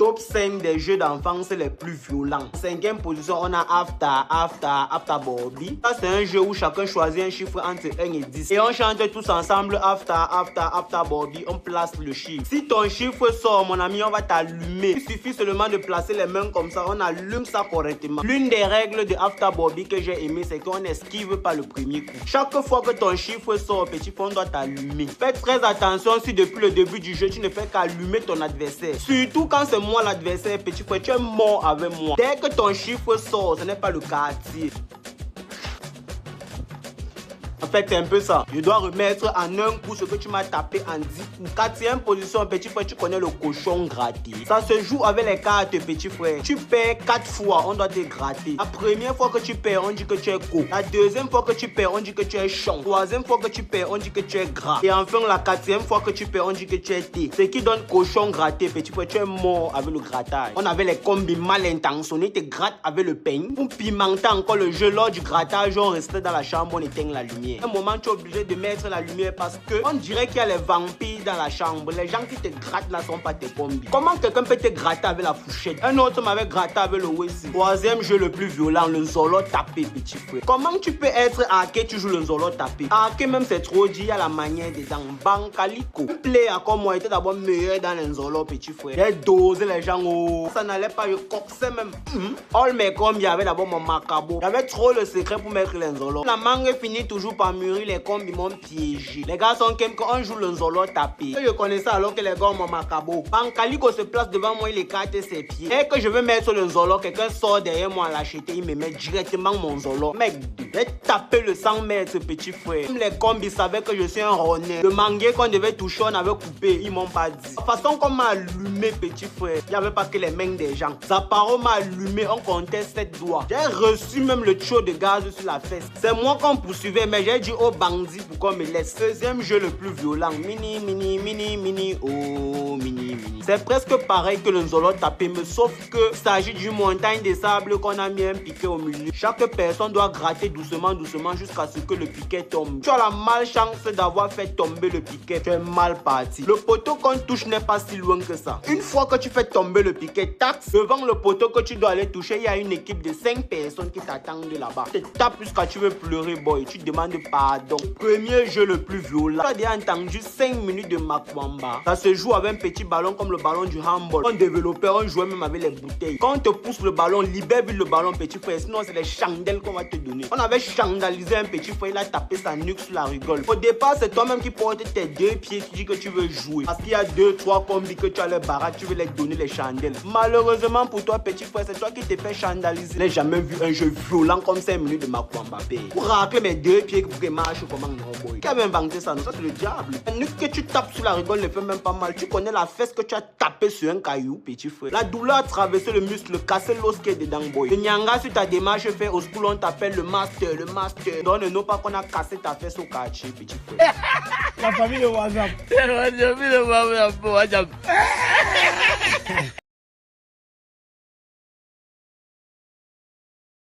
top 5 des jeux d'enfance les plus violents. 5e position, on a After Barbie. Ça, c'est un jeu où chacun choisit un chiffre entre 1 et 10. Et on chante tous ensemble After Barbie. On place le chiffre. Si ton chiffre sort, mon ami, on va t'allumer. Il suffit seulement de placer les mains comme ça. On allume ça correctement. L'une des règles de After Barbie que j'ai aimé, c'est qu'on esquive pas le premier coup. Chaque fois que ton chiffre sort, petit frère, on doit t'allumer. Fais très attention si depuis le début du jeu, tu ne fais qu'allumer ton adversaire. Surtout quand c'est moi l'adversaire, petit frère, tu es mort avec moi. Dès que ton chiffre sort, ce n'est pas le quartier. En fait, c'est un peu ça. Je dois remettre en un coup ce que tu m'as tapé en 10 coups. 4e position, petit frère, tu connais le cochon gratté. Ça se joue avec les cartes, petit frère. Tu perds 4 fois, on doit te gratter. La première fois que tu perds, on dit que tu es co. La deuxième fois que tu perds, on dit que tu es chon. Troisième fois que tu perds, on dit que tu es gras. Et enfin, la 4e fois que tu perds, on dit que tu es thé. Ce qui donne cochon gratté, petit frère, tu es mort avec le grattage. On avait les combis mal intentionnés, te gratte avec le peigne. Pour pimenter encore le jeu, lors du grattage, on restait dans la chambre, on éteint la lumière. Un moment, tu es obligé de mettre la lumière parce que on dirait qu'il y a les vampires dans la chambre. Les gens qui te grattent là sont pas tes combis. Comment quelqu'un peut te gratter avec la fourchette? Un autre m'avait gratté avec le Wessi. 3e jeu le plus violent, le Zolo tapé, petit frère. Comment tu peux être hacké, tu joues le Zolo tapé? Hacké même c'est trop dit, il y a la manière dedans. Bancalico. Un player comme moi était d'abord meilleur dans les Zolo, petit frère. J'ai dosé les gens, oh. Ça n'allait pas, je coxais même. All mes combis, il y avait d'abord mon macabo. J'avais trop le secret pour mettre les Zolo. La mangue finit toujours par mûrir. Les combis m'ont piégé. Les gars sont comme quand on joue le Zolo tapé. Je connais ça alors que les gars m'ont macabo. Bancalico se place devant moi, il écarte ses pieds. Et que je veux mettre le Zolo, quelqu'un sort derrière moi à l'acheter, il me met directement mon Zolo. Mec, j'ai tapé le 100 mètres, petit frère. Même les combis savaient que je suis un ronnet. Le mangué qu'on devait toucher, on avait coupé, ils m'ont pas dit. La façon qu'on m'a allumé, petit frère, il n'y avait pas que les mains des gens. Zaparo m'a allumé, on comptait 7 doigts. J'ai reçu même le tuyau de gaz sur la fesse. C'est moi qu'on poursuivait, mais j'ai dit oh bandit pour qu'on me laisse. 2e jeu le plus violent, mini, oh mini. C'est presque pareil que le Zolo tapé, mais sauf que il s'agit d'une montagne de sable qu'on a mis un piquet au milieu. Chaque personne doit gratter doucement jusqu'à ce que le piquet tombe. Tu as la malchance d'avoir fait tomber le piquet, tu es mal parti. Le poteau qu'on touche n'est pas si loin que ça. Une fois que tu fais tomber le piquet, tac, devant le poteau que tu dois aller toucher, il y a une équipe de 5 personnes qui t'attendent là-bas. Tu tapes jusqu'à tu veux pleurer, boy. Tu demandes pardon. Premier jeu le plus violent. Tu as déjà entendu 5 minutes de Makwamba. Ça se joue avec un petit ballon comme le ballon du handball. On développait, on jouait même avec les bouteilles. Quand on te pousse le ballon, libère vite le ballon, petit frère. Sinon, c'est les chandelles qu'on va te donner. On avait chandalisé un petit frère, il a tapé sa nuque sur la rigole. Au départ, c'est toi-même qui portes tes 2 pieds, tu dis que tu veux jouer. Parce qu'il y a 2-3 combis que tu as les baraques, tu veux les donner les chandelles. Malheureusement pour toi, petit frère, c'est toi qui te fais chandaliser. Je n'ai jamais vu un jeu violent comme 5 minutes de Makwamba. Pour racler mes 2 pieds pour que marche comment non boy. Qui avait inventé ça? Non, ça c'est le diable. La nuque que tu tapes sur la rigole ne fait même pas mal. Tu connais la fesse que tu as tapé sur un caillou, petit frère. La douleur a traversé le muscle, cassé l'os qui est dedans, boy. Le nyanga sur ta démarche fait au school, on t'appelle le master. Donc ne nous pas qu'on a cassé ta fesse au quartier, petit frère. La famille de WhatsApp.